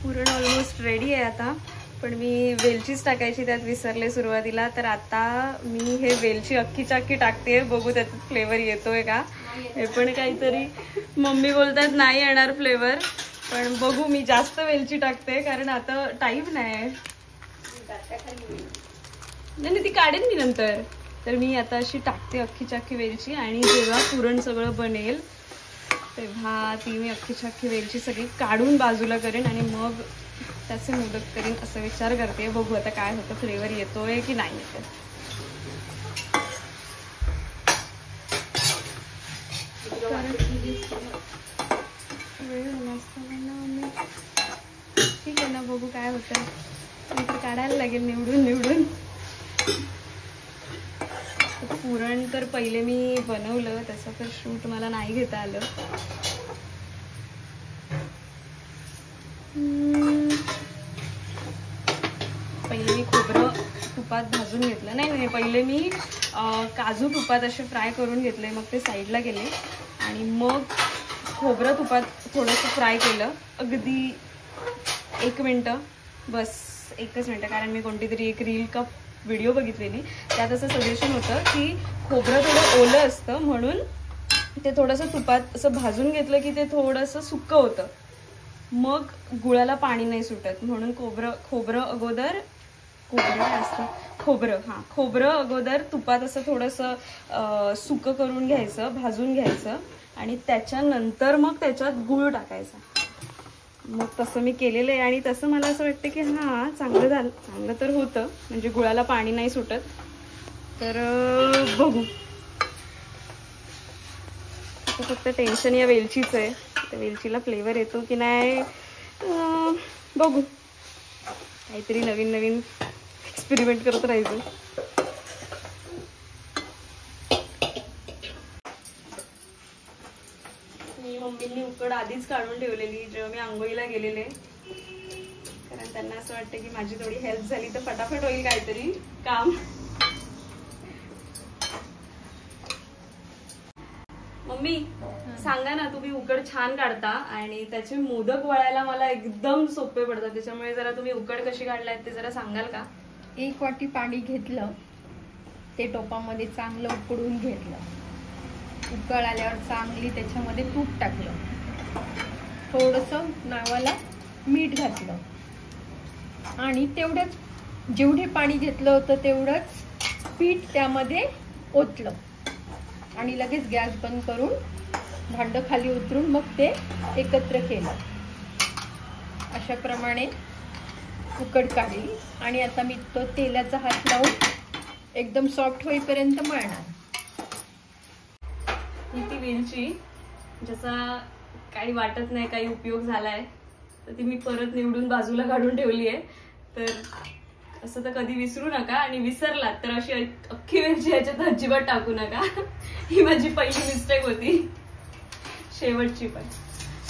पुरण almost ready आहे आता, पण मी वेलचीच टाकायची त्यात विसरले सुरुवातीला. तर आता मी हे वेलची अख्खीच्या अख्खी टाकते, बघू त्याच्यात फ्लेवर येतोय का. हे पण काहीतरी मम्मी बोलतात नाही येणार फ्लेवर, पण बघू. मी जास्त वेलची टाकते कारण आता टाईम नाही. नाही ती काढेन मी नंतर. तर मी आता अशी टाकते अख्खीच्या अख्खी वेलची, आणि जेव्हा पुरण सगळं बनेल तेव्हा ती मी अख्खीच्या अख्खी वेलची सगळी काढून बाजूला करेन आणि मग त्याचे मोदक करीन असं विचार करते. बघू आता काय होतं, फ्लेवर येतोय की नाही येतोय. ठीक आहे ना, बघू काय होतं. नंतर काढायला लागेल निवडून. पुरण तर पहिले मी बनवलं, त्याचं तर शूट मला नाही घेता आलं. पहिले मी खोबरं तुपात भाजून घेतलं. नाही, पहिले मी काजू तुपात असे फ्राय करून घेतले, मग ते साईडला गेले आणि मग खोबरं तुपात थोडंसं फ्राय केलं. अगदी 1 मिनटं, बस 1च मिनटं. कारण मी कोणती तरी एक रील का व्हिडिओ बघितलेली, त्यात असं सजेशन होतं की खोबरं थोडं ओलं असतं म्हणून ते थोडंसं तुपात असं भाजून घेतलं की ते थोडंसं सुक्कं होतं, मग गुळाला पाणी नाही सुटत. म्हणून खोबरं अगोदर खोबरं अगोदर तुपात असं थोडंसं सुकं करून घ्यायचं, भाजून घ्यायचं, आणि त्याच्यानंतर मग त्याच्यात गूळ टाकायचा. मग तसं मी केलेलं आहे आणि तसं मला असं वाटतं की हां चांगलं तर होतं, म्हणजे गुळाला पाणी नाही सुटत. तर बघू. आता फक्त टेन्शन या वेलचीचं आहे, त्या वेलचीला फ्लेवर येतो की नाही बघू. काहीतरी नवीन एक्सपेरिमेंट करत राहायचं. मी मम्मींनी उकड आधीच काढून ठेवलेली जेव्हा मी आंघोळीला गेलेले, कारण त्यांना असं वाटतं की माझी थोडी हेल्प झाली तर फटाफट होईल काहीतरी काम. मम्मी सांगा ना, तुम्ही उकड छान काढता आणि त्याचे मोदक वळायला मला एकदम सोपे पडतात, त्याच्यामुळे जरा तुम्ही उकड कशी काढलात ते जरा सांगाल का. 1 वाटी पाणी घेतलं, ते टोपामध्ये चांगलं उकडून घेतलं. उकळ आल्यावर चांगली त्याच्यामध्ये तूप टाकलं, थोडंसं नावाला मीठ घातलं आणि तेवढंच जेवढे पाणी घेतलं होतं तेवढंच पीठ त्यामध्ये ओतलं आणि लगेच गॅस बंद करून भांडं खाली उतरून मग ते एकत्र केलं. अशा प्रमाणे उकड काढली आणि आता मी तो तेलाचा हात लावून एकदम सॉफ्ट होईपर्यंत मळणार. ती वेलची ज्याचा काही वाटत नाही काही उपयोग झालाय, तर ती मी परत निवडून बाजूला काढून ठेवली आहे. तर असं तर कधी विसरू नका, आणि विसरलात तर अशी अख्खी वेलची ह्याच्यात अजिबात टाकू नका. ही माझी पहिली मिस्टेक होती, शेवटची पण.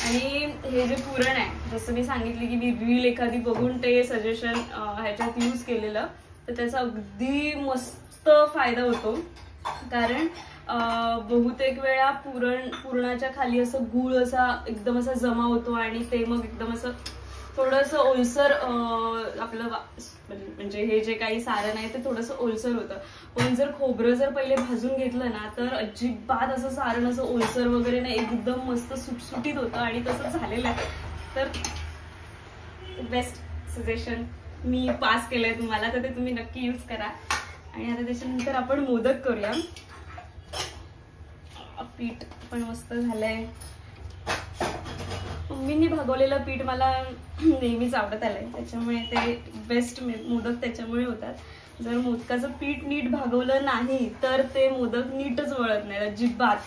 आणि हे जे पुरण आहे, जसं मी सांगितले की मी रील एखादी बघून ते सजेशन ह्याच्यात यूज केलेलं, तर त्याचा अगदी मस्त फायदा होतो. कारण बहुतेक वेळा पुरणाच्या खाली असं गूळ असा एकदम असा जमा होतो आणि ते मग एकदम असं थोडंसं ओलसर आपलं म्हणजे हे जे काही सारण आहे ते थोडंसं ओलसर होतं. पण जर खोबरं जर पहिले भाजून घेतलं ना, तर अजिबात असं सारण असं ओलसर वगैरे नाही, एकदम मस्त सुटसुटीत होतं. आणि तसं झालेलं आहे. तर बेस्ट सजेशन मी पास केलंय तुम्हाला, तर ते तुम्ही नक्की यूज करा. आणि आता त्याच्यानंतर आपण मोदक करूया. पीठ पण मस्त झालंय. मम्मींनी भागवलेलं पीठ मला नेहमीच आवडत आलंय, त्याच्यामुळे ते बेस्ट मोदक त्याच्यामुळे होतात. जर मोदकाचं पीठ नीट भागवलं नाही तर ते मोदक नीटच वळत नाही अजिबात.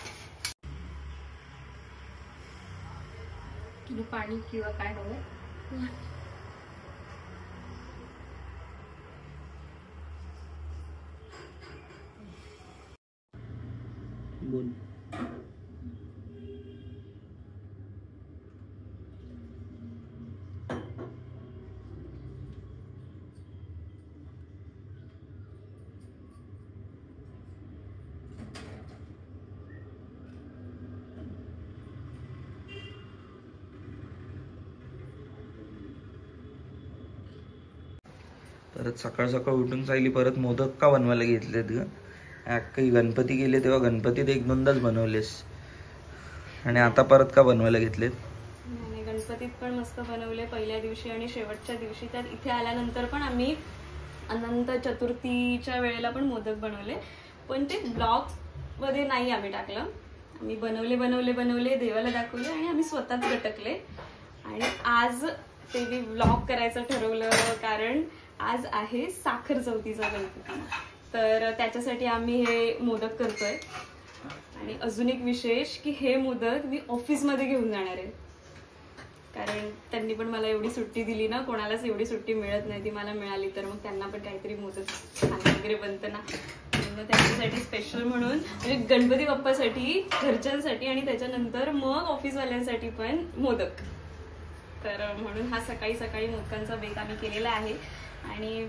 तुला पाणी किंवा काय हवं? बोल. परत सकाळ सकाळ उठून सायली परत मोदक का बनवायला घेतलेत ग? काही गणपती गेले तेव्हा गणपतीत 1-2दाच बनवलेस आणि आता परत का बनवायला घेतलेत? आणि गणपतीत पण मस्त बनवले पहिल्या दिवशी आणि शेवटच्या दिवशी. तर इथे आल्यानंतर पण आम्ही अनंत चतुर्थीच्या वेळेला पण मोदक बनवले, पण ते ब्लॉग मध्ये नाही आम्ही टाकलं. आम्ही बनवले देवाला दाखवले आणि आम्ही स्वतःच गटकले. आणि आज ते मी ब्लॉग करायचं ठरवलं कारण आज आहे साखर चौथीचा गणपती. तर त्याच्यासाठी आम्ही हे मोदक करतोय. आणि अजून एक विशेष की हे मोदक मी ऑफिसमध्ये घेऊन जाणार आहे, कारण त्यांनी पण मला एवढी सुट्टी दिली ना, कोणालाच एवढी सुट्टी मिळत नाही, ती मला मिळाली तर मग त्यांना पण काहीतरी मोदक खाणं वगैरे बनतं ना. मग त्यांच्यासाठी स्पेशल म्हणून म्हणजे गणपती बाप्पासाठी, घरच्यांसाठी आणि त्याच्यानंतर मग ऑफिसवाल्यांसाठी पण मोदक. तर म्हणून हा सकाळी सकाळी मोदकांचा बेत आम्ही केलेला आहे. आणि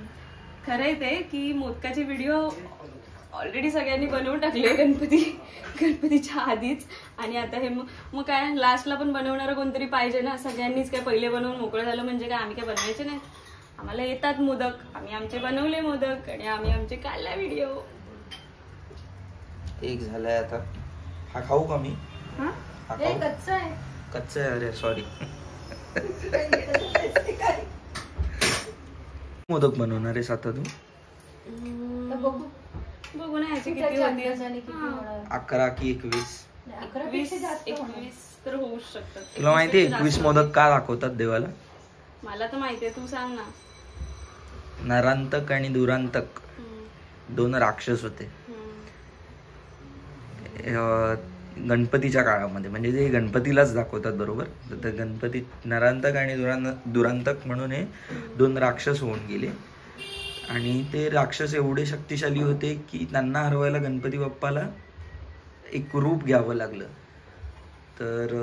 खरं आहे ते की मोदकाचे व्हिडिओ ऑलरेडी सगळ्यांनी बनवून टाकले गणपतीच्या आधीच. आणि आता हे मग काय लास्टला पण बनवणारं कोणतरी पाहिजे ना. सगळ्यांनीच काय पहिले बनवून मोकळं झालं म्हणजे काय आम्ही काय बनवायचे नाही? आम्हाला येतात मोदक, आम्ही आमचे बनवले मोदक आणि आम्ही आमचे काढला व्हिडिओ. एक झालाय आता. हा खाऊ का मी? कच्चा आहे. कच्चा आहे? अरे सॉरी. मोदक बनवणार आहेस आता तू? बघू ना ह्याची किती होती. 11 की 21? 21 तर होऊ शकतात. तुला माहितीये 21 मोदक का दाखवतात देवाला? मला तर माहितीये, तू सांग ना. नरांतक आणि दुरांतक 2 राक्षस होते गणपतीच्या काळामध्ये. म्हणजे ते गणपतीलाच दाखवतात बरोबर. तर गणपती नरांतक आणि दुरांतक म्हणून हे 2 राक्षस होऊन गेले. आणि ते राक्षस एवढे शक्तिशाली होते की त्यांना हरवायला गणपती बाप्पाला एक रूप घ्यावं लागलं. तर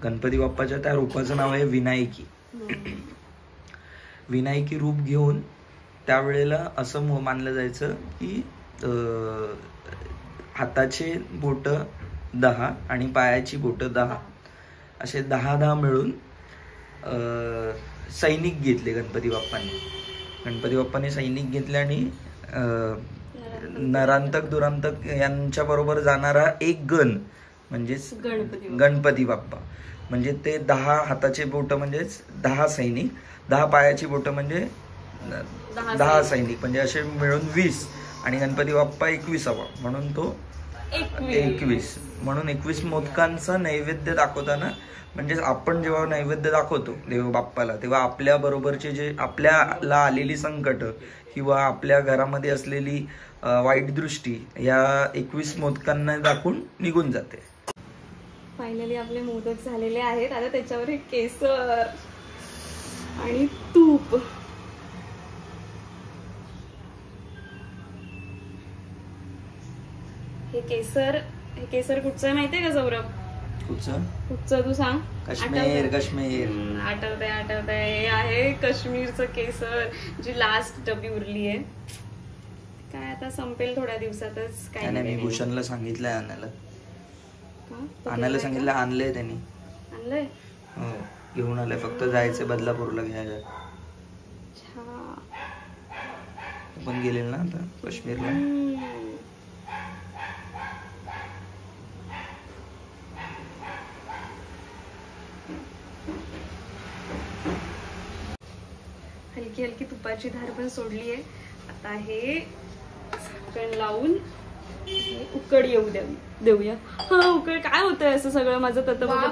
गणपती बाप्पाच्या त्या रूपाचं नाव आहे विनायकी. विनायकी रूप घेऊन त्यावेळेला असं मानलं जायचं की हाताचे बोट 10 आणि पायाची बोट 10 असे 10 मिळून सैनिक घेतले गणपती बाप्पाने सैनिक घेतले आणि नरांतक दुरांतक यांच्या बरोबर जाणारा एक गण म्हणजेच गणपती बाप्पा. म्हणजे ते 10 हाताचे बोट म्हणजेच 10 सैनिक, 10 पायाची बोट म्हणजे 10 सैनिक, म्हणजे असे मिळून 20 आणि गणपती बाप्पा 21वा म्हणून तो 21. म्हणून 21 मोदकांचा नैवेद्य दाखवताना, म्हणजे आपण जेव्हा नैवेद्य दाखवतो देव बाप्पाला तेव्हा आपल्या बरोबरचे जे आपल्याला आलेली संकट किंवा आपल्या घरामध्ये असलेली वाईट दृष्टी या 21 मोदकांना दाखवून निघून जाते. फायनली आपले मोदक झालेले आहेत. आता त्याच्यावर हे केसर आणि तूप. हे केसर कुठचं आहे माहितीये का सौरभ? कुठचं तू सांग. काश्मीर. आठवतंय. हे आहे काश्मीरचं केसर, जी लास्ट डबी उरली आहे. काय आता संपेल थोड्या दिवसातच. काय नाही, मी भूषणला सांगितलंय आणायला सांगितलं. आणलंय त्यांनी. आणलंय? हो, घेऊन आलंय. फक्त जायचं बदलापूरला घ्यायला. पण गेलेल ना आता काश्मीरला. हलकी हलकी तुपाची धार पण सोडली आहे. आता हे झाकण लावून उकड येऊ देऊया. हा, उकड काय होतंय असं सगळं माझं तत वाफ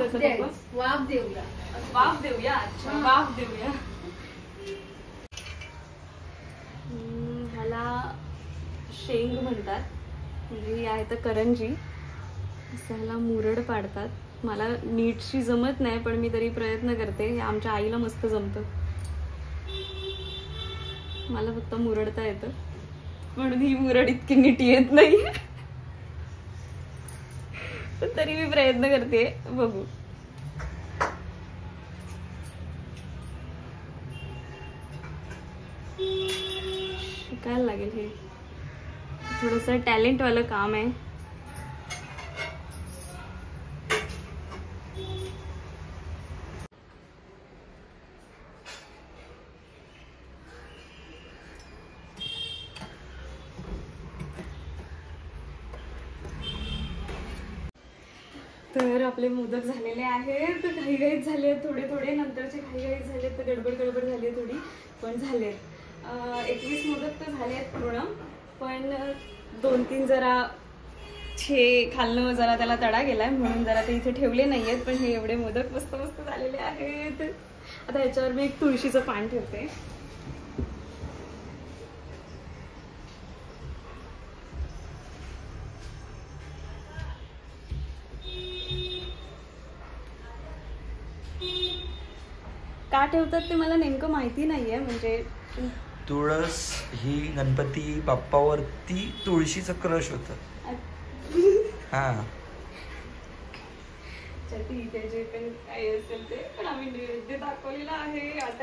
देऊया. अच्छा, वाफ देऊया. ह्याला शेंग म्हणतात, म्हणजे ही आहे तर करंजी. असं ह्याला मुरड पाडतात. मला नीटशी जमत नाही पण मी तरी प्रयत्न करते. हे आमच्या आईला मस्त जमतं, मला फक्त मुरडता येतं म्हणून ही मुरड इतकी नीट येत नाही. तरी मी प्रयत्न करते. बघू. शिकायला लागेल. हे थोडंसं टॅलेंट वालं काम आहे. तर आपले मोदक झालेले आहेत. घाईघाईत झाले थोडे थोडे, नंतरचे घाईघाईत झाले तर गडबड झाली थोडी, पण झाले. 21 मोदक तर झाले आहेत पूर्ण, पण 2-3 जरा खालनं जरा त्याला तडा गेलाय म्हणून जरा ते इथे ठेवले नाहीयेत. पण हे एवढे मोदक मस्त मस्त झालेले आहेत. आता ह्याच्यावर मी एक तुळशीचं पान ठेवते. का ठेवतात ते मला नेमकं माहिती नाहीये. म्हणजे तुळस ही गणपती बाप्पावरती तुळशीचं क्रश होत. हा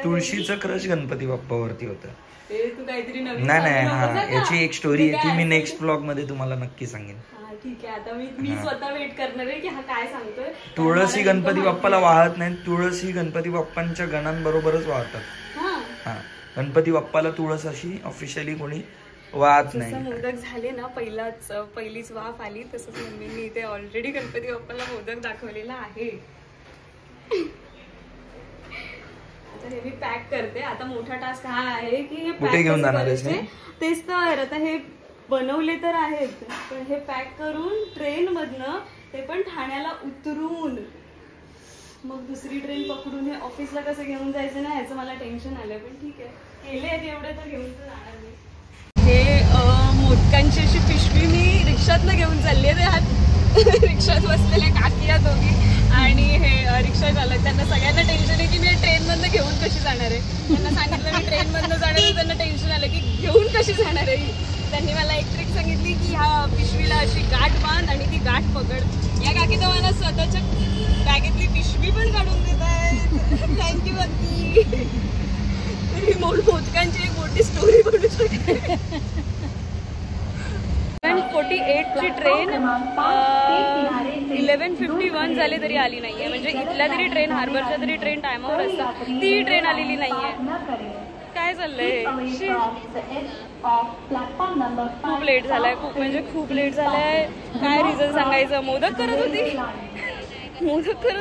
तुळशीचं क्रश गणपती बाप्पावरती होतं. तू काहीतरी नवीन नाही हा याची एक स्टोरी आहे ती मी नेक्स्ट ब्लॉग मध्ये तुम्हाला नक्की सांगेन. ठीक आहे, आता मी स्वतः वेट करणार आहे की हा काय सांगतोय. तुळस ही गणपती बाप्पाला वाहत नाही, तुळस ही गणपती बाप्पांच्या गणांबरोबरच वाहतात. हा गणपती बाप्पाला तुळस अशी ऑफिशियली कोणी वाहत नाही. मोदक झाले ना, पहिलीच वाफ आली, तसंच मम्मीने इथे ऑलरेडी गणपती बाप्पाला मोदक दाखवलेला आहे. आता हे मी पॅक करते. आता मोठा टास्क हा आहे की हे कुठे घेऊन जाणार तेच तर. आता हे बनवले तर आहेत, पण हे पॅक करून ट्रेन मधनं ते पण ठाण्याला उतरून मग दुसरी ट्रेन पकडून हे ऑफिसला कसं घेऊन जायचं ना, ह्याचं मला टेन्शन आलंय. पण ठीक आहे, केले एवढे तर घेऊन तर जाणार मी. हे मोदकांची अशी पिशवी मी रिक्षातनं घेऊन चालली आहे. रिक्षात बसलेल्या काकी या दोघी आणि हे रिक्षा चालक, त्यांना सगळ्यांना टेन्शन आहे की मी ट्रेनमधनं घेऊन कशी जाणार आहे. त्यांना सांगितलं मी ट्रेनमधनं जाणार आहे, त्यांना टेन्शन आलं की घेऊन कशी जाणार आहे. त्यांनी मला एक ट्रिक सांगितली की ह्या पिशवीला अशी गाठ बांध आणि ती गाठ पकड. या काकी तर मला स्वतःच्या बॅगेतली पिशवी पण काढून देत आहेत. थँक्यू अगदी. मोदकांची एक मोठी स्टोरी बनू शकते. 7:48 ची ट्रेन 11:51 झाले तरी आली नाहीये. म्हणजे इथल्या तरी ट्रेन, हार्बरच्या तरी ट्रेन टायमावर असतात, ती ट्रेन आलेली नाहीये. काय चाललंय? खूप लेट झालाय, खूप लेट झालाय. काय रिझन सांगायचं? मोदक करत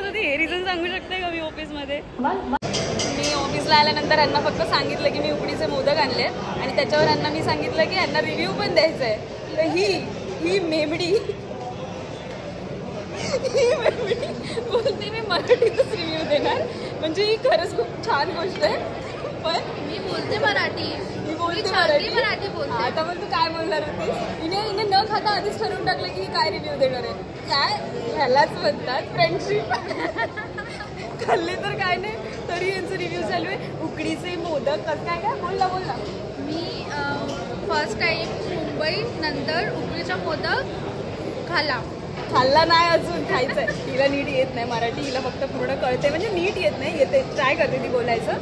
होती हे रिझन सांगू शकते का मी ऑफिस मध्ये? मी ऑफिसला आल्यानंतर यांना फक्त सांगितलं की मी उकडीचे मोदक आणले आणि त्याच्यावर यांना मी सांगितलं की यांना रिव्ह्यू पण द्यायचा आहे. तर ही मेमडी बोलते मी मराठीतच रिव्ह्यू देणार. म्हणजे ही खरंच खूप छान गोष्ट आहे. पण मी बोलते मराठी, मराठी बोलते. आता पण तू काय बोलणार होतीस? हिने न खाता आधीच ठरवून टाकलं की काय रिव्ह्यू देणार आहे. काय ह्यालाच म्हणतात फ्रेंडशिप. खाल्ले तर काय नाही तरी यांचं रिव्ह्यू चालू आहे. उकडीचे मोदक काय काय बोल ना. मी फर्स्ट टाइम मुंबई नंतर उकडीचा मोदक खाल्ला नाही अजून, खायचंय. तिला नीट येत नाही मराठी, हिला फक्त पूर्ण कळते. म्हणजे नीट येत नाही, येते, ट्राय करते ती बोलायचं.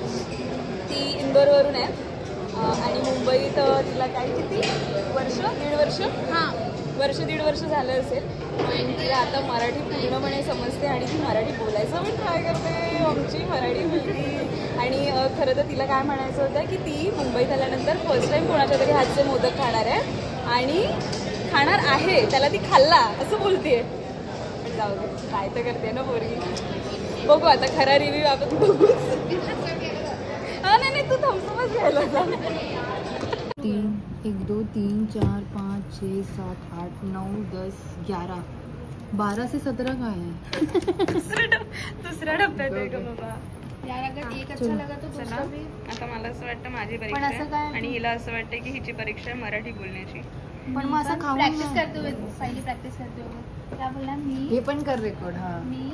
ती इंदोरवरून आहे आणि मुंबईत तिला काय किती वर्ष? 1.5 वर्ष झालं असेल. आणि तिला आता मराठी पूर्णपणे समजते आणि ती मराठी बोलायचं पण ट्राय करते. आमची मराठी मुलगी. आणि खरं तर तिला काय म्हणायचं होतं की ती मुंबईत आल्यानंतर फर्स्ट टाइम कोणाच्या तरी हातचे मोदक खाणार आहे आणि खाणार आहे, त्याला ती खाल्ला असं बोलतेय. पण जाऊ दे, काय तर करते ना पोरगी. बघू आता खरा रिव्ह्यू आपण बघूच. नाही तू थम्सअपच घ्यायला जा. 3 1 2 3 4 5 6 7 8 9 10 11 12 से 17 काय आहे? दुसऱ्या डब्यात आहे का बाबा? अच्छा लगा तो चला. आता मला असं वाटतं माझी परीक्षा आहे आणि हिला असं वाटतं की हिची परीक्षा आहे मराठी बोलण्याची. पण मग असं खाऊन प्रॅक्टिस करते हुए, पहली प्रैक्टिस करते हुए क्या बोलना मी हे पण कर रेकॉर्ड. हाँ मी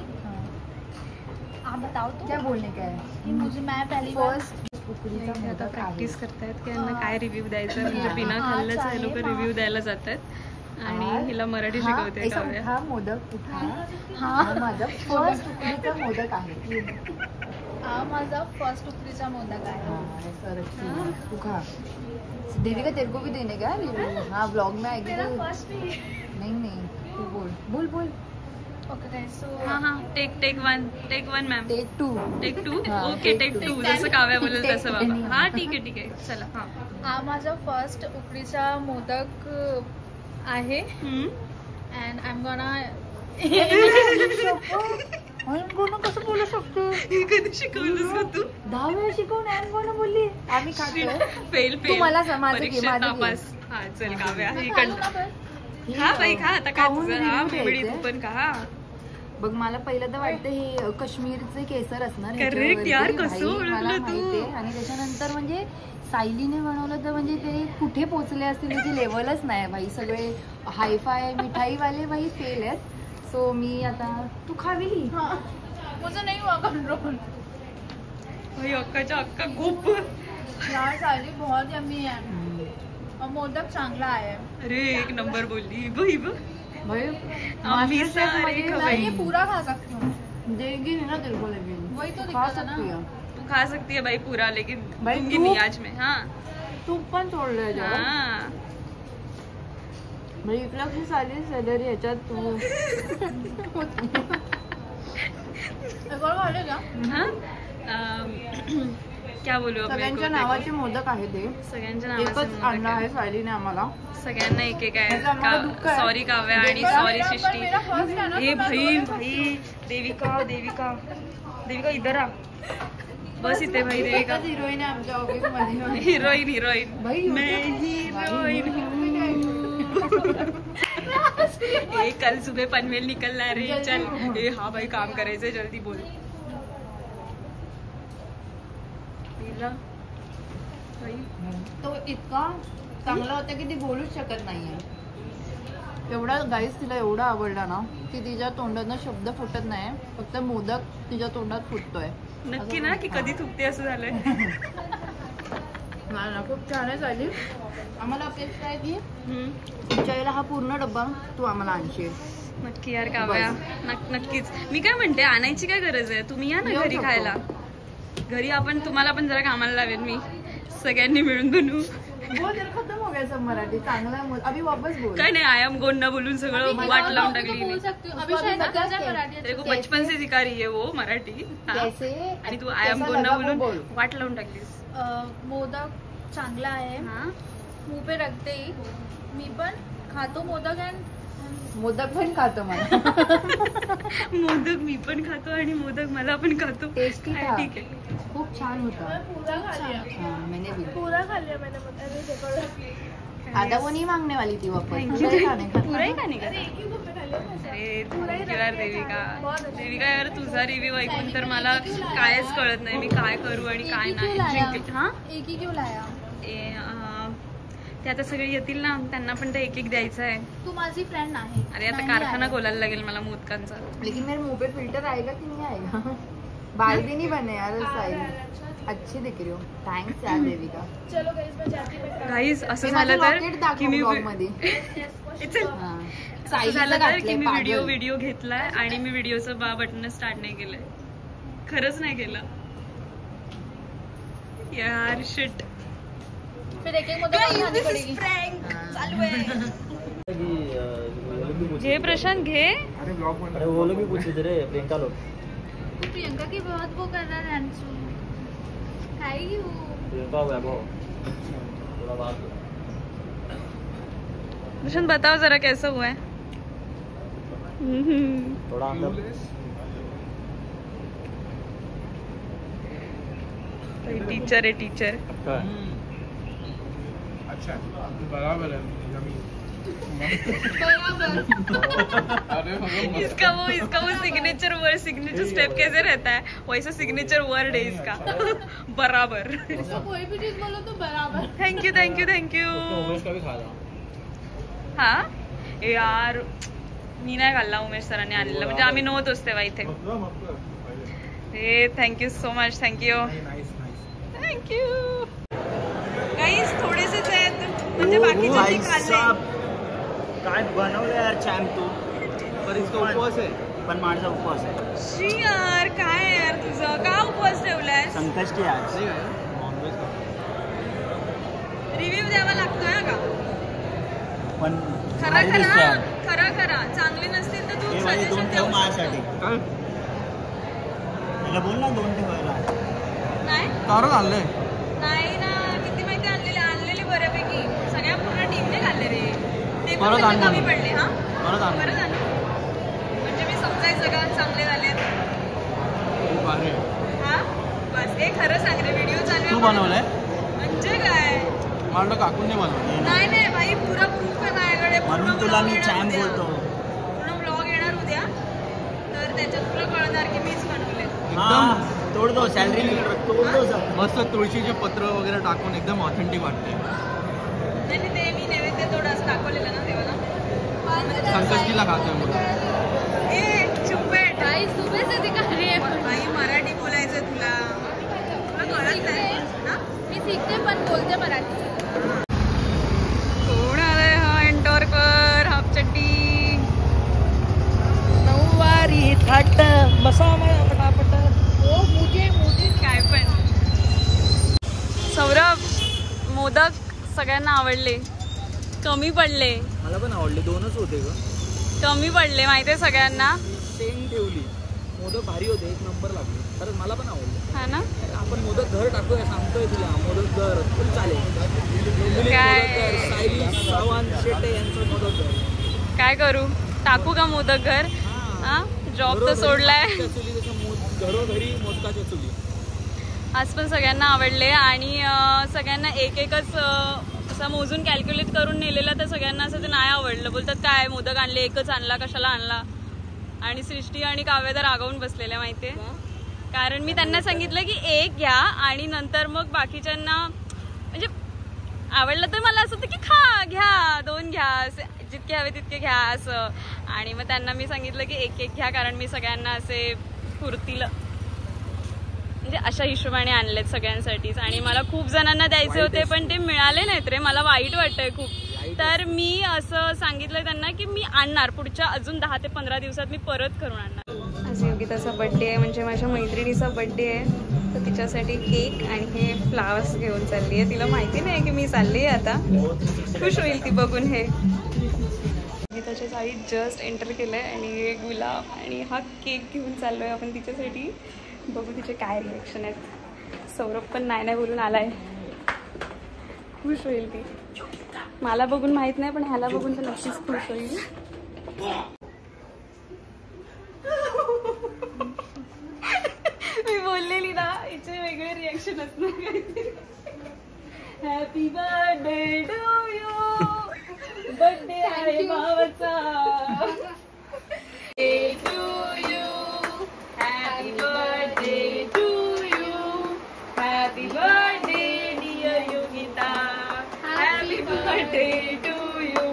आप बताओ तो क्या बोलने का है कि मुझे मैं पहली बार उकडीचा आता मोदक प्रॅक्टिस करतायत की यांना काय रिव्ह्यू द्यायचा. म्हणजे बिना खाल्लंच हे लोक रिव्ह्यू द्यायला जातात आणि हिला मराठी शिकवते काव्या. हा मोदक हा माझा फर्स्ट उकडीचा मोदक आहे. हा माझा फर्स्ट उकडीचा मोदक आहे. तू खा. देवी का तेरे को भी देने का रिव्ह्यू? हाँ ब्लॉग में आएगी. नहीं तू बोल. ओके सो हाँ take one ma'am. Take two. Okay take two. जसं काव्या बोलेल तसं बाबा. हा ठीक आहे चला. हा माझा फर्स्ट उकडीचा मोदक आहे. अँड आय एम गोना कसं बोलू शकतो? कधी शिकवलंस तू? 10 वेळा शिकवून कोण बोलली आम्ही खातो. फेल तू मला माझं घे, माझं घे. हा चल काव्या खा बाई खा आता काय तुझं. हा बिबडी तू पण खा. बघ मला पहिलं तर वाटतं हे काश्मीरचे केसर असणार. करेक्ट यार, कसं मला ओळखलं तू? माहितीये. आणि त्याच्यानंतर म्हणजे सायलीने बनवलं तर म्हणजे ते कुठे पोचले असतील त्याची लेवलच नाही भाई. सगळे हायफाय मिठाईवाले भाई फेल आहेत. सो मी आता तू खावी. मुझे नहीं हुआ कंट्रोल. भाई अक्काच्या अक्का खूप. यार साली बहुत यम्मी है और मोदक चांगला आहे. अरे एक नंबर बोलली भाई. भाई आम्ही मास्टर शेफ सारे मध्ये खा ना भाई. ये पूरा खा सकती हूँ. देगी ना तेरे को लेकिन वही तो खा दिक्कत है ना. सकती है. तू खा सकती है भाई पूरा, लेकिन भाई दूंगी तू- नहीं आज मैं. हाँ तूप पण सोडलंय जरा. हाँ भाई इथला की साली सॅलरी ह्याच्यात तू एक और खा ले क्या? हाँ क्या बोलू अब मेरे को सगळ्यांच्या देखो. नावाचे मोदक आहे ते. सगळ्यांच्या नावाचे एकच मोदक आणलं आहे. आहे सायलीने आम्हाला. सगळ्यांना एक एक आहे. ह्याचं आम्हाला दुःख आहे. सॉरी काव्या आणि देविका, सॉरी पर सृष्टी. मेरा फर्स्ट है ना. हे तो मैं भाई दोनों भाई देविका देविका देविका इधर आ. बस इथे भाई देविका. हिरोईन आहे आमच्या ऑफिस मध्ये. हिरोइन हिरोइन भाई मैं हीरोइन ए कल सुबह पनवेल निकलना है रे. चल ए हाँ भाई काम करायचंय, जल्दी बोल. भाई तो इतका चांगला होता की ती बोलूच शकत नाहीये. एवढा गाईस तिला एवढा आवडला ना की तिच्या तोंडातनं शब्द फुटत नाही. फक्त मोदक तिच्या तोंडात फुटतोय. नक्की ना की कधी थुकते असं झालंय. नाही ना, खूप छान आहे सायली. आम्हाला अपेक्षा आहे की हम्म. तुमच्या वेळेला हा पूर्ण डब्बा तू आम्हाला आणशील. नक्की यार काव्या, नक्कीच. मी काय म्हणते, आणायची काय गरज आहे? तुम्ही या ना येऊ घरी शकतो. खायला. घरी आपण तुम्हाला पण जरा कामाला लावेन मी. सगळ्यांनी मिळून बनवू. बोल जरा खतम हो गया सब मराठी. चांगला आहे. अभी वापस बोल. काय नाही, आय एम गोड ना बोलून सगळं वाट लावून टाकली बोल मी. सकती हूँ. अभी शायद बता अच्छा क्या? मराठी तेरे को अच्छा. बचपन से सिखा रही है वो मराठी. हाँ. कैसे आणि तू आय एम कैसा गोड ना लगा वो बोलून बोल. वाट लावून टाकलीस. मोदक चांगला आहे. हा मुंह पे रखते ही मी पण खातो मोदक. अँड मोदक पण खातो मला. मोदक मी पण खातो आणि मोदक मला पण खातो. टेस्टी हा, था. ठीक आहे. खूप छान होता. पूरा खा लिया. हाँ, मैंने भी. पूरा खा लिया मैंने. अरे देखो आधा वो नहीं मांगने वाली थी वापस. Thank पूरा you. ही खाने का. पूरा ही खाने का. अरे एक ही घूम में खा लिया. अरे thank you यार देविका. देविका यार तुझा रिव्ह्यू ऐकून तर मला कायच कळत नाही मी काय करू आणि काय नाही. हा एक ही क्यों लाया? ते आता सगळे येतील ना, त्यांना पण ते एक एक द्यायचं आहे. तू माझी फ्रेंड आहे. अरे आता नाही कारखाना आया. खोलायला लागेल मला मोदकांचा. लेकिन मेरे मुंह पे फिल्टर आएगा कि नहीं आएगा? बाल भी नहीं बने यार साइड. अच्छी दिख रही हो. थँक्स यार देविका. चलो गाइस मैं जाती हूँ. गाईज असं ते माझं झालं लॉकेट तर की दाखव मी ब्लॉग मध्ये. चल. हा. असं साईलीचं झालं तर की घातलंय, मी पागल. व्हिडिओ घेतलाय आणि मी व्हिडिओचं बटन स्टार्ट नाही केलंय. खरंच नाही केलं यार. शिट. फिर एक एक मोदक खानी पड़ेगी. घे प्रशांत घे. अरे वो लोग भी पूछ रहे थे रे, प्रियंका लोग. तू प्रियंका की बहुत वो कर रहा है. रैंसू खाएगी वो. प्रियंका वैभव थोड़ा बात. प्रशांत बताओ जरा कैसा हुआ है. थोड़ा अंदर. टीचर है टीचर. अच्छा बराबर है इसका वो सिग्नेचर स्टेप कैसे रहता है, वैसा सिग्नेचर वर्ड है इसका. बराबर. उसको कोई भी चीज बोलो तो बराबर. थँक्यू. उमेश का भी खा रहा. हा यार मी नाही खाल्ला, उमेश सरांनी आणलेला. म्हणजे आम्ही नव्हतोच तेव्हा इथे. Thank you so much. थँक्यू. काहीच थोडेसेच आहेत म्हणजे बाकीचे खाल्ले. काय बनवलं यार चॅम्प तू. पर इसका उपवास आहे. पण माझा उपवास आहे. शी यार काय यार तुझं का उपवास ठेवलाय. संकष्टी आज. रिव्ह्यू द्यावा लागतोय का. पण खरा चांगले नसतील तर तू सजेशन देऊ माझ्यासाठी. मला बोल ना 2 ठेवायला. नाही कारण आणलंय नाही ना, किती माहिती आणलेली बऱ्यापैकी. सगळ्या पूर्ण टीमने खाल्ले रे. ते पण परत म्हणजे आणलं. कमी पडले. हा परत आणलं. परत आणलं. पण काय सगळं चांगले झाले? खूप भारी आहे. हा बस हे खरं सांग रे, व्हिडिओ चालू तू बनवलंय? म्हणजे काय? मला वाटलं काकूंनी बनवलं. नाही नाही भाई, पुरा प्रूफ आहे माझ्याकडे. म्हणून तुला मी चॅम्प बोलतो. पूर्ण ब्लॉग येणार उद्या, तर त्याच्यात तुला कळणार की मीच बनवले. एकदम तोड दो सॅलरी तोड दो सब. मस्त तुळशीचे पत्र वगैरे टाकून एकदम ऑथेंटिक वाटते. नाही ते मी नैवेद्य थोडंसं दाखवलेलं ना देवाला. संकष्टीला खातोय म्हणून. ए चुपेट काही सुबेच येते का रे? भाई, मराठी बोलायचं तुला कळत नाही ना? मी शिकते पण बोलते मराठी. कोण आलाय हा एंटोरकर हाफ चड्डी? नऊवारी थाट बसा माझ्या पटापट. हो मुझे काय पण. सौरभ, मोदक सगळ्यांना आवडले, कमी पडले. मला पण आवडले, 2च होते ग. कमी पडले माहितीये सगळ्यांना. शेंग ठेवली, मोदक भारी होते, 1 नंबर लागले. खरंच मला पण आवडले. हा ना? आपण मोदक घर टाकूया, सांगतोय तुला. मोदक घर फुल चालेल. काय? सायली सावंत शेटे यांचं मोदक घर. काय करू, टाकू का मोदक घर? हा, जॉब तर सोडलाय. घरोघरी मोदकाच्या चुली. आज पण सगळ्यांना आवडले आणि सगळ्यांना एकच असं मोजून कॅल्क्युलेट करून नेलेलं, तर सगळ्यांना असं ते नाही आवडलं. बोलतात काय मोदक आणले, एकच आणला, कशाला आणला? आणि सृष्टी आणि काव्य तर रागावून बसलेल्या माहितीये. कारण मी त्यांना सांगितलं की एक घ्या आणि नंतर मग बाकीच्यांना म्हणजे आवडलं तर मला असं होतं की खा, घ्या, 2 घ्या, जितके हवे तितके घ्या असं. आणि मग त्यांना मी सांगितलं की एक घ्या, कारण मी सगळ्यांना असे पुरतील म्हणजे अशा हिशोबाने आणलेत सगळ्यांसाठीच. आणि मला खूप जणांना द्यायचे होते पण ते मिळाले नाहीत रे. मला वाईट वाटतंय खूप. तर मी असं सांगितलं त्यांना की मी आणणार, पुढच्या अजून 10 ते 15 दिवसात मी परत करून आणणार. आज योगिताचा बड्डे आहे, म्हणजे माझ्या मैत्रिणीचा बड्डे आहे, तर तिच्यासाठी केक आणि हे फ्लावर्स घेऊन चालली आहे. तिला माहिती नाही की मी चालली आहे आता. खुश होईल ती बघून हे. योगिताच्या साईड जस्ट एंटर केलं आहे आणि हे गुलाब आणि हा केक घेऊन चाललो आहे आपण तिच्यासाठी. बघू तिचे काय रिॲक्शन आहेत. सौरभ पण नाही बोलून आलाय. खुश होईल ती. मला बघून माहित नाही पण ह्याला बघून तर नक्कीच खुश होईल. मी बोललेली ना, हिचे वेगळे रिॲक्शन असणार काहीतरी. Happy birthday to you. Birthday आहे भावाचा. Happy birthday to you. Happy birthday dear Yogita. Happy birthday to you.